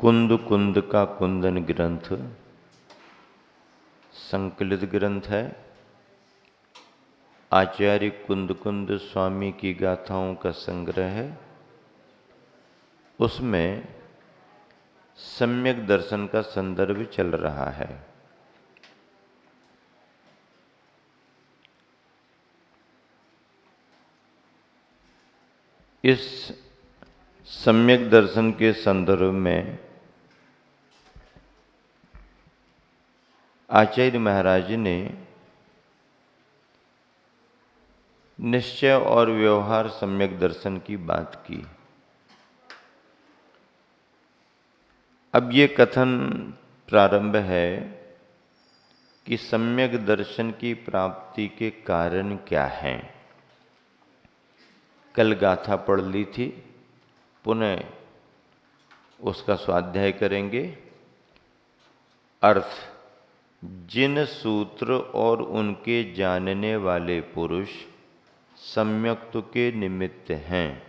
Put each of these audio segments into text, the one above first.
कुंद कुंद का कुंदन ग्रंथ संकलित ग्रंथ है। आचार्य कुंद कुंद स्वामी की गाथाओं का संग्रह है। उसमें सम्यक दर्शन का संदर्भ चल रहा है। इस सम्यक दर्शन के संदर्भ में आचार्य महाराज ने निश्चय और व्यवहार सम्यक दर्शन की बात की। अब ये कथन प्रारंभ है कि सम्यक दर्शन की प्राप्ति के कारण क्या हैं। कल गाथा पढ़ ली थी, पुनः उसका स्वाध्याय करेंगे। अर्थ, जिन सूत्र और उनके जानने वाले पुरुष सम्यक्त्व के निमित्त हैं।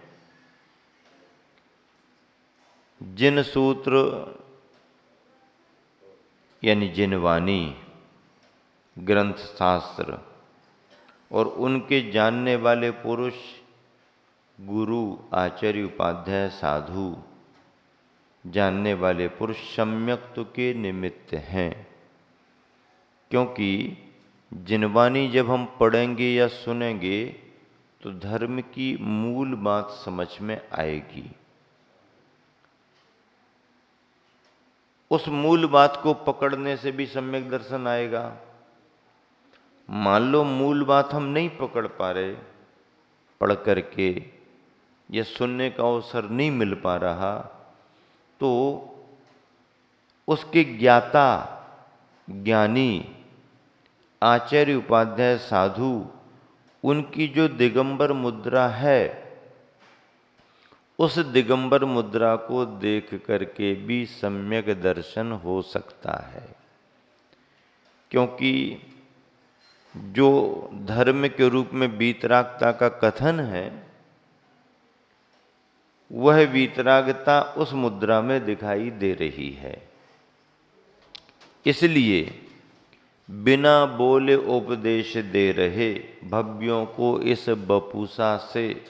जिन सूत्र यानी जिन वाणी, ग्रंथ शास्त्र और उनके जानने वाले पुरुष गुरु, आचार्य, उपाध्याय, साधु, जानने वाले पुरुष सम्यक्त्व के निमित्त हैं। क्योंकि जिनवाणी जब हम पढ़ेंगे या सुनेंगे तो धर्म की मूल बात समझ में आएगी। उस मूल बात को पकड़ने से भी सम्यक दर्शन आएगा। मान लो मूल बात हम नहीं पकड़ पा रहे, पढ़ करके या सुनने का अवसर नहीं मिल पा रहा, तो उसके ज्ञाता, ज्ञानी, आचार्य, उपाध्याय, साधु, उनकी जो दिगंबर मुद्रा है, उस दिगंबर मुद्रा को देख करके भी सम्यक दर्शन हो सकता है। क्योंकि जो धर्म के रूप में वीतरागता का कथन है, वह वीतरागता उस मुद्रा में दिखाई दे रही है। इसलिए बिना बोले उपदेश दे रहे भव्यों को इस बपूसा से,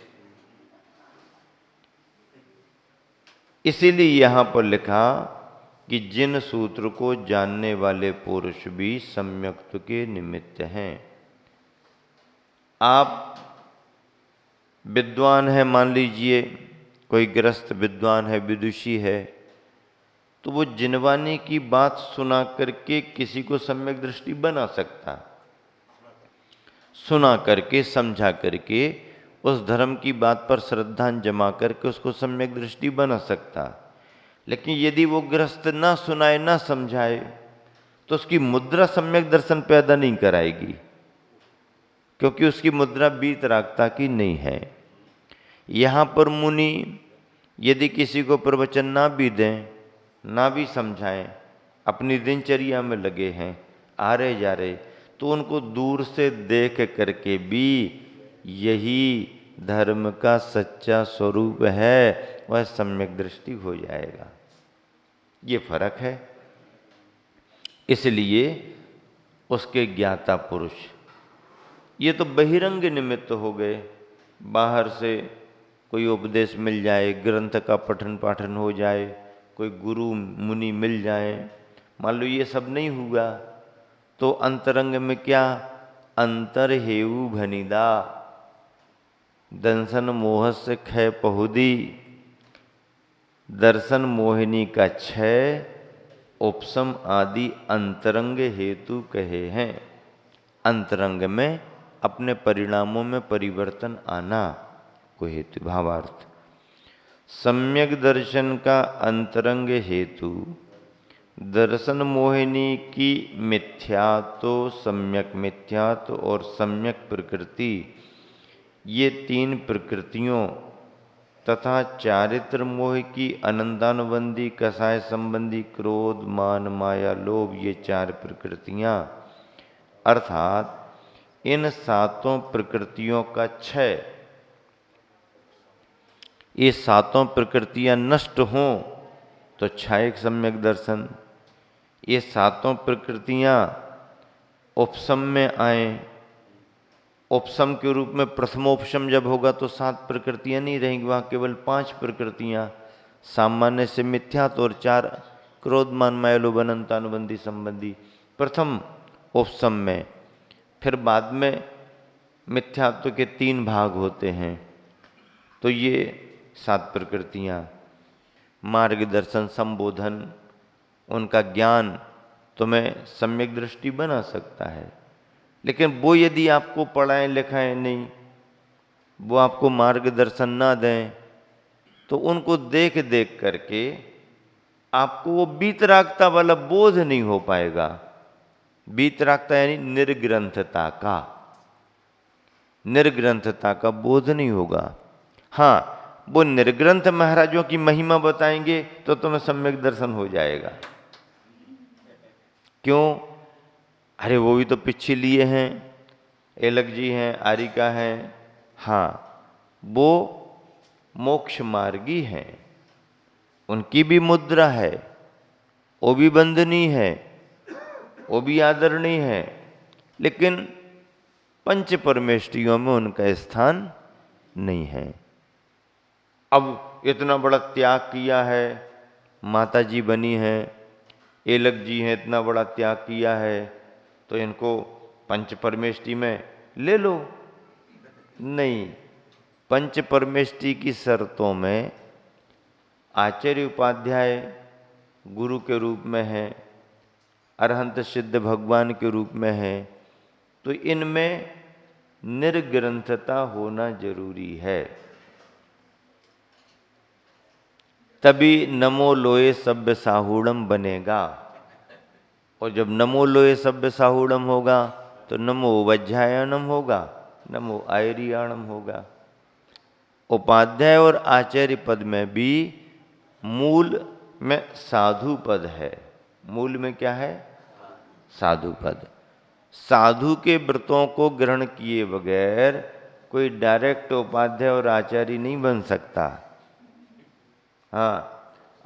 इसीलिए यहां पर लिखा कि जिन सूत्र को जानने वाले पुरुष भी सम्यक्त्व के निमित्त हैं। आप विद्वान हैं, मान लीजिए कोई गृहस्थ विद्वान है, विदुषी है, तो वो जिनवाणी की बात सुना करके किसी को सम्यक दृष्टि बना सकता। सुना करके, समझा करके, उस धर्म की बात पर श्रद्धा जमा करके उसको सम्यक दृष्टि बना सकता। लेकिन यदि वो गृहस्थ ना सुनाए, ना समझाए, तो उसकी मुद्रा सम्यक दर्शन पैदा नहीं कराएगी। क्योंकि उसकी मुद्रा वीतरागता की नहीं है। यहाँ पर मुनि यदि किसी को प्रवचन ना भी दें, ना भी समझाएं, अपनी दिनचर्या में लगे हैं, आ रहे जा रहे, तो उनको दूर से देख करके भी यही धर्म का सच्चा स्वरूप है, वह सम्यक दृष्टि हो जाएगा। ये फर्क है। इसलिए उसके ज्ञाता पुरुष, ये तो बहिरंग निमित्त हो गए। बाहर से कोई उपदेश मिल जाए, ग्रंथ का पठन पाठन हो जाए, कोई गुरु मुनि मिल जाए, मान लो ये सब नहीं हुआ, तो अंतरंग में क्या, अंतर हेऊ भनिदा, दंसन मोह से खै पहुदी, दर्शन मोहिनी का क्षय, उपशम आदि अंतरंग हेतु कहे हैं। अंतरंग में अपने परिणामों में परिवर्तन आना को हेतु। भावार्थ, सम्यक दर्शन का अंतरंग हेतु दर्शन मोहिनी की मिथ्यात्व, सम्यक मिथ्यात्व और सम्यक प्रकृति, ये तीन प्रकृतियों तथा चारित्र मोह की अनंदानुबंधी, कसाय संबंधी, क्रोध, मान, माया, लोभ, ये चार प्रकृतियां, अर्थात इन सातों प्रकृतियों का क्षय, ये सातों प्रकृतियां नष्ट हों, तो छायक सम्यक दर्शन। ये सातों प्रकृतियां उपसम में आए। उपसम के रूप में प्रथमोपशम जब होगा तो 7 प्रकृतियां नहीं रहेंगी, वहाँ केवल 5 प्रकृतियां, सामान्य से मिथ्यात्व और 4 क्रोध मान माया लोभ अनंत अनुबंधी संबंधी प्रथम उपसम में। फिर बाद में मिथ्यात्व के 3 भाग होते हैं। तो ये 7 प्रकृतियां, मार्गदर्शन, संबोधन, उनका ज्ञान तुम्हें सम्यक दृष्टि बना सकता है। लेकिन वो यदि आपको पढ़ाएं लिखाएं नहीं, वो आपको मार्गदर्शन ना दें, तो उनको देख देख करके आपको वो बीतरागता वाला बोध नहीं हो पाएगा। बीतरागता यानी निर्ग्रंथता का बोध नहीं होगा। हाँ, वो निर्ग्रंथ महाराजों की महिमा बताएंगे तो तुम्हें सम्यक दर्शन हो जाएगा। क्यों? अरे वो भी तो पीछे लिए हैं, एलक जी हैं, आरिका हैं। हाँ, वो मोक्ष मार्गी हैं, उनकी भी मुद्रा है, वो भी वंदनीय है, वो भी आदरणीय है, लेकिन पंच परमेष्टियों में उनका स्थान नहीं है। अब इतना बड़ा त्याग किया है, माता जी बनी है, एलक जी हैं, इतना बड़ा त्याग किया है, तो इनको पंच परमेष्टि में ले लो। नहीं, पंच परमेष्टि की शर्तों में आचार्य उपाध्याय गुरु के रूप में है, अरहंत सिद्ध भगवान के रूप में है, तो इनमें निर्ग्रंथता होना जरूरी है। तभी नमो लोये सभ्य साहूणम बनेगा। और जब नमो लोये सभ्य साहूणम होगा तो नमो वज्जायनम होगा, नमो आयरियाणम होगा। उपाध्याय और आचार्य पद में भी मूल में साधु पद है। मूल में क्या है? साधु पद। साधु के व्रतों को ग्रहण किए बगैर कोई डायरेक्ट उपाध्याय और आचार्य नहीं बन सकता। हाँ,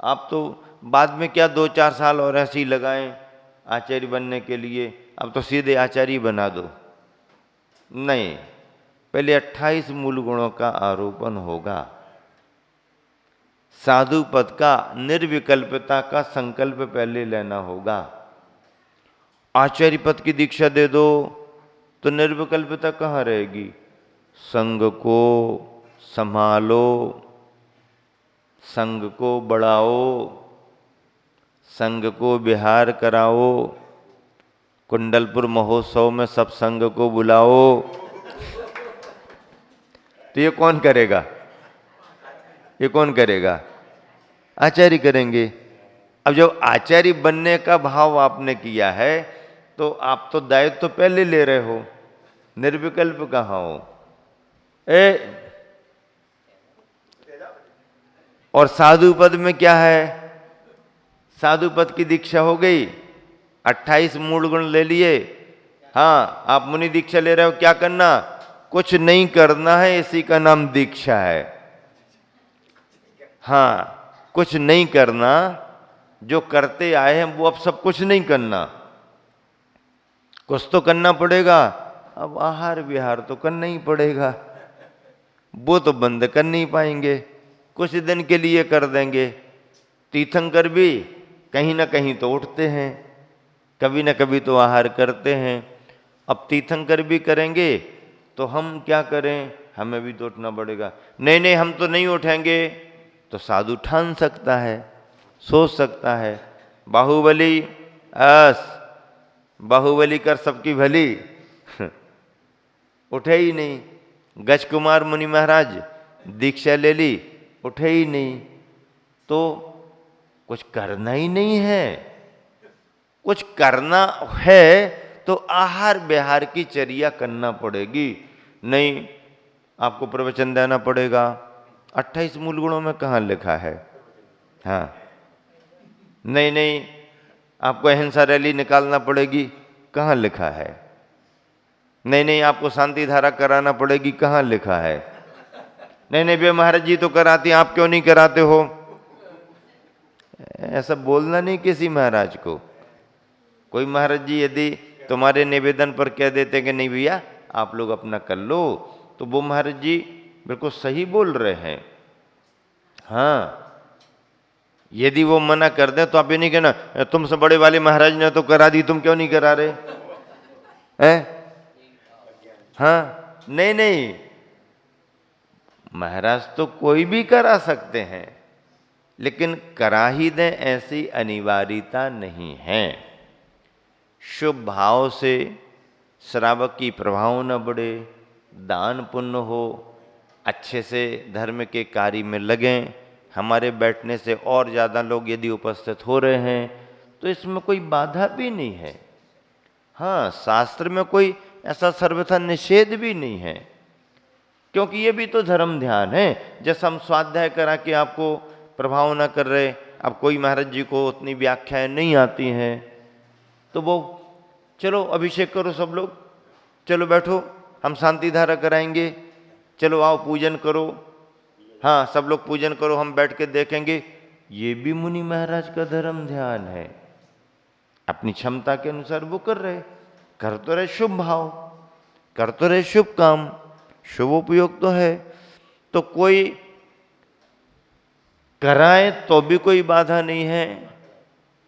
आप तो बाद में क्या 2-4 साल और ऐसे ही लगाएं आचार्य बनने के लिए, अब तो सीधे आचार्य बना दो। नहीं, पहले 28 मूल गुणों का आरोपण होगा। साधु पद का निर्विकल्पता का संकल्प पहले लेना होगा। आचार्य पद की दीक्षा दे दो तो निर्विकल्पता कहाँ रहेगी? संघ को संभालो, संघ को बढ़ाओ, संघ को विहार कराओ, कुंडलपुर महोत्सव में सब संघ को बुलाओ। तो ये कौन करेगा? ये कौन करेगा? आचार्य करेंगे। अब जब आचार्य बनने का भाव आपने किया है तो आप तो दायित्व तो पहले ले रहे हो, निर्विकल्प कहाँ हो? और साधु पद में क्या है? साधु पद की दीक्षा हो गई, 28 मूल गुण ले लिए। हाँ, आप मुनि दीक्षा ले रहे हो, क्या करना? कुछ नहीं करना है, इसी का नाम दीक्षा है। हाँ, कुछ नहीं करना, जो करते आए हैं वो अब सब कुछ नहीं करना, कुछ तो करना पड़ेगा। अब आहार विहार तो करना ही पड़ेगा, वो तो बंद कर नहीं पाएंगे, कुछ दिन के लिए कर देंगे। तीर्थंकर भी कहीं ना कहीं तो उठते हैं, कभी ना कभी तो आहार करते हैं। अब तीर्थंकर भी करेंगे तो हम क्या करें? हमें भी तो उठना पड़ेगा। नहीं नहीं, हम तो नहीं उठेंगे, तो साधु ठान सकता है, सोच सकता है। बाहुबली बाहुबली कर सबकी भली उठे ही नहीं। गज कुमार मुनि महाराज दीक्षा ले ली, उठे ही नहीं। तो कुछ करना ही नहीं है। कुछ करना है तो आहार विहार की चर्या करना पड़ेगी। नहीं, आपको प्रवचन देना पड़ेगा। 28 मूल गुणों में कहाँ लिखा है? हाँ, नहीं नहीं, आपको अहिंसा रैली निकालना पड़ेगी, कहाँ लिखा है? नहीं नहीं, आपको शांति धारा कराना पड़ेगी, कहाँ लिखा है? नहीं नहीं, वे महाराज जी तो कराते हैं, आप क्यों नहीं कराते हो? ऐसा बोलना नहीं किसी महाराज को। कोई महाराज जी यदि तुम्हारे निवेदन पर कह देते कि नहीं भैया आप लोग अपना कर लो, तो वो महाराज जी बिल्कुल सही बोल रहे हैं। हाँ, यदि वो मना कर दें तो आप ये नहीं कहना तुमसे बड़े वाले महाराज ने तो करा दी, तुम क्यों नहीं करा रहे हैं? हाँ, नहीं नहीं, महाराज तो कोई भी करा सकते हैं, लेकिन करा ही दें ऐसी अनिवार्यता नहीं है। शुभ भाव से श्रावक की प्रभाव न बढ़े, दान पुण्य हो, अच्छे से धर्म के कार्य में लगें, हमारे बैठने से और ज़्यादा लोग यदि उपस्थित हो रहे हैं तो इसमें कोई बाधा भी नहीं है। हाँ, शास्त्र में कोई ऐसा सर्वथा निषेध भी नहीं है, क्योंकि ये भी तो धर्म ध्यान है। जैसे हम स्वाध्याय करा के आपको प्रभाव न कर रहे, अब कोई महाराज जी को उतनी व्याख्याएं नहीं आती हैं, तो वो चलो अभिषेक करो सब लोग, चलो बैठो हम शांति धारा कराएंगे, चलो आओ पूजन करो, हाँ सब लोग पूजन करो, हम बैठ के देखेंगे। ये भी मुनि महाराज का धर्म ध्यान है। अपनी क्षमता के अनुसार वो कर रहे, कर तो रहे शुभ भाव, कर तो रहे शुभ काम, शुभ उपयोग तो है। तो कोई कराए तो भी कोई बाधा नहीं है,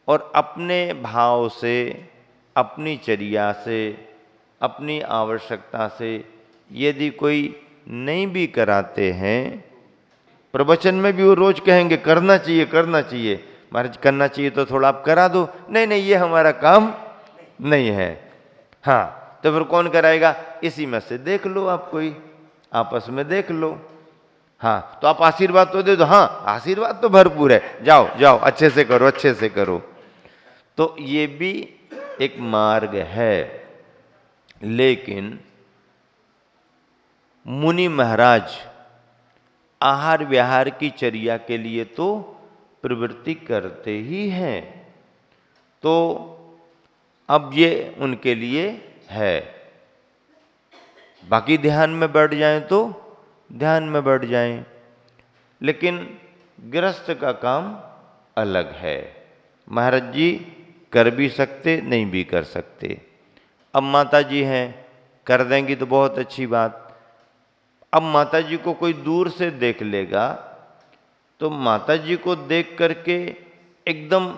और अपने भाव से, अपनी चर्या से, अपनी आवश्यकता से यदि कोई नहीं भी कराते हैं, प्रवचन में भी वो रोज कहेंगे करना चाहिए करना चाहिए, महाराज करना चाहिए तो थोड़ा आप करा दो, नहीं नहीं ये हमारा काम नहीं है। हाँ, तो फिर कौन कराएगा? इसी में से देख लो, आप कोई आपस में देख लो। हाँ, तो आप आशीर्वाद तो दे दो, हाँ आशीर्वाद तो भरपूर है, जाओ जाओ अच्छे से करो अच्छे से करो। तो ये भी एक मार्ग है। लेकिन मुनि महाराज आहार विहार की चर्या के लिए तो प्रवृत्ति करते ही हैं, तो अब ये उनके लिए है। बाकी ध्यान में बैठ जाएं तो ध्यान में बैठ जाएं, लेकिन गृहस्थ का काम अलग है। महाराज जी कर भी सकते, नहीं भी कर सकते। अब माता जी हैं, कर देंगी तो बहुत अच्छी बात। अब माता जी को कोई दूर से देख लेगा तो माता जी को देख करके एकदम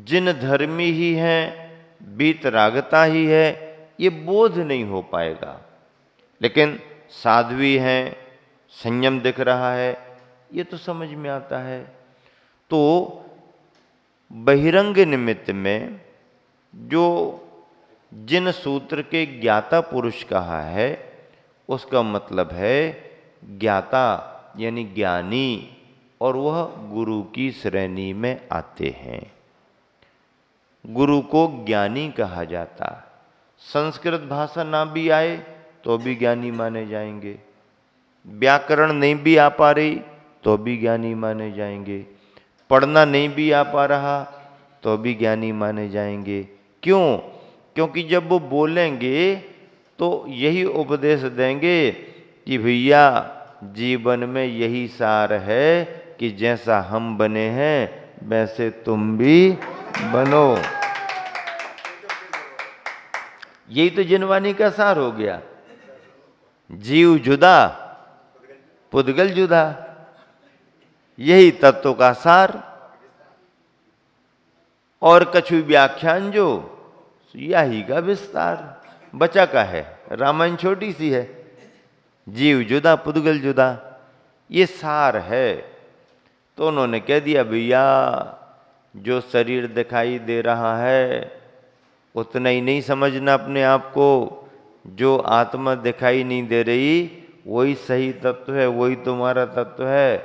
जिन धर्मी ही हैं, वीतरागता ही है, ये बोध नहीं हो पाएगा। लेकिन साध्वी हैं, संयम दिख रहा है, ये तो समझ में आता है। तो बहिरंग निमित्त में जो जिन सूत्र के ज्ञाता पुरुष कहा है, उसका मतलब है ज्ञाता यानी ज्ञानी, और वह गुरु की श्रेणी में आते हैं। गुरु को ज्ञानी कहा जाता। संस्कृत भाषा ना भी आए तो भी ज्ञानी माने जाएंगे, व्याकरण नहीं भी आ पा रही तो भी ज्ञानी माने जाएंगे, पढ़ना नहीं भी आ पा रहा तो भी ज्ञानी माने जाएंगे। क्यों? क्योंकि जब वो बोलेंगे तो यही उपदेश देंगे कि भैया जीवन में यही सार है कि जैसा हम बने हैं वैसे तुम भी बनो। यही तो जिनवानी का सार हो गया। जीव जुदा पुद्गल जुदा, यही तत्व का सार। और कछु व्याख्यान जो यही का विस्तार। बचा का है, रामायण छोटी सी है, जीव जुदा पुद्गल जुदा, ये सार है। तो उन्होंने कह दिया भैया जो शरीर दिखाई दे रहा है उतना ही नहीं समझना अपने आप को, जो आत्मा दिखाई नहीं दे रही वही सही तत्व है, वही तुम्हारा तत्व है।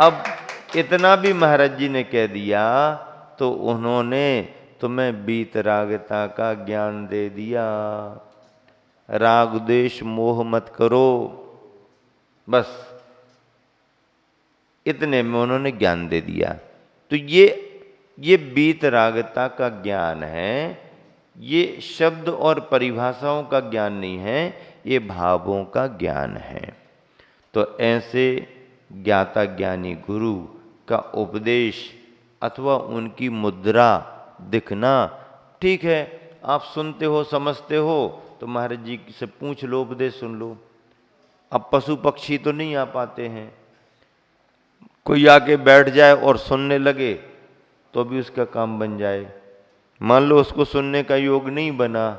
अब इतना भी महाराज जी ने कह दिया तो उन्होंने तुम्हें वीतरागता का ज्ञान दे दिया। राग द्वेष मोह मत करो, बस इतने में उन्होंने ज्ञान दे दिया। तो ये वीतरागता का ज्ञान है, ये शब्द और परिभाषाओं का ज्ञान नहीं है, ये भावों का ज्ञान है। तो ऐसे ज्ञाता ज्ञानी गुरु का उपदेश अथवा उनकी मुद्रा दिखना, ठीक है आप सुनते हो समझते हो तो महाराज जी से पूछ लो, उपदेश सुन लो। अब पशु पक्षी तो नहीं आ पाते हैं, कोई आके बैठ जाए और सुनने लगे तो भी उसका काम बन जाए। मान लो उसको सुनने का योग नहीं बना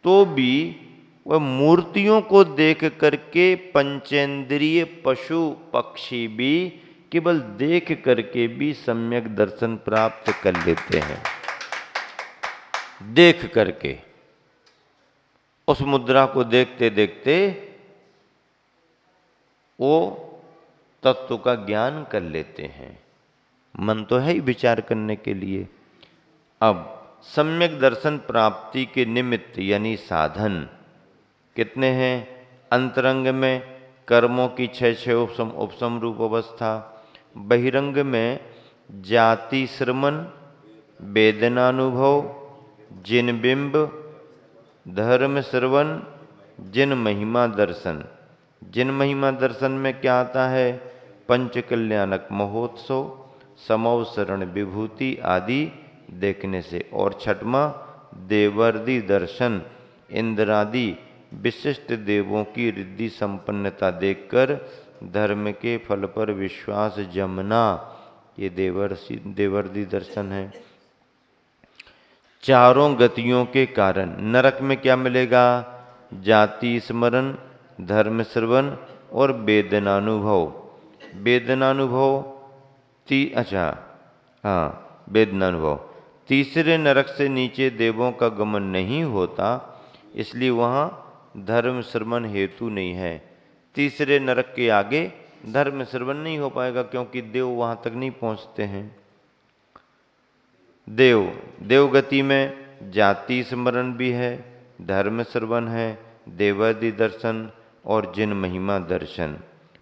तो भी वह मूर्तियों को देख करके पंचेंद्रिय पशु पक्षी भी केवल देख करके भी सम्यक दर्शन प्राप्त कर लेते हैं। देख करके उस मुद्रा को देखते देखते वो तत्व का ज्ञान कर लेते हैं। मन तो है ही विचार करने के लिए। अब सम्यक दर्शन प्राप्ति के निमित्त यानी साधन कितने हैं? अंतरंग में कर्मों की छह उपसम रूप अवस्था, बहिरंग में जाति श्रमण, वेदनानुभव, जिन बिंब, धर्म श्रवण, जिन महिमा दर्शन। जिन महिमा दर्शन में क्या आता है? पंच कल्याणक महोत्सव, समवसरण विभूति आदि देखने से। और छठवां देवर्दि दर्शन, इंद्रादि विशिष्ट देवों की रिद्धि संपन्नता देखकर धर्म के फल पर विश्वास जमना, ये देवर्दि दर्शन है। चारों गतियों के कारण नरक में क्या मिलेगा? जाति स्मरण, धर्म श्रवण और वेदनानुभव। वेदनानुभव वेदनानुभव। तीसरे नरक से नीचे देवों का गमन नहीं होता, इसलिए वहाँ धर्म श्रवण हेतु नहीं है। तीसरे नरक के आगे धर्म श्रवण नहीं हो पाएगा क्योंकि देव वहाँ तक नहीं पहुँचते हैं। देवगति में जाति स्मरण भी है, धर्म श्रवण है, देवादि दर्शन और जिन महिमा दर्शन।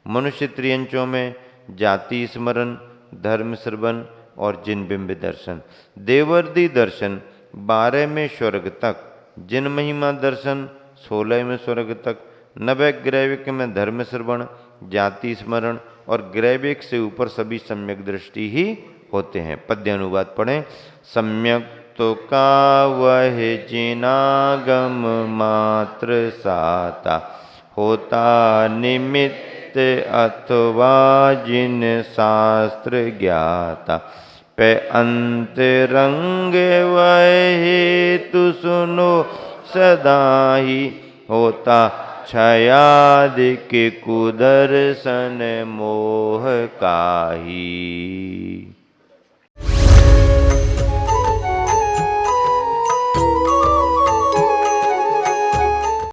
मनुष्य त्रियंचों में जाति स्मरण, धर्म श्रवण और जिन बिंब दर्शन। देवर्दि दर्शन 12 में स्वर्ग तक, जिन महिमा दर्शन 16 में स्वर्ग तक। नवग्रैविक में धर्म श्रवण, जाति स्मरण और ग्रैविक से ऊपर सभी सम्यक दृष्टि ही होते हैं। पद्य अनुवाद पढ़ें। सम्यक तो का वह जिनागम मात्र साता, होता निमित्त अथवा जिन शास्त्र ज्ञाता। पे अंतरंग वह हेतु सुनो सदाही, होता क्षयादिक कुदर्शन मोह काही।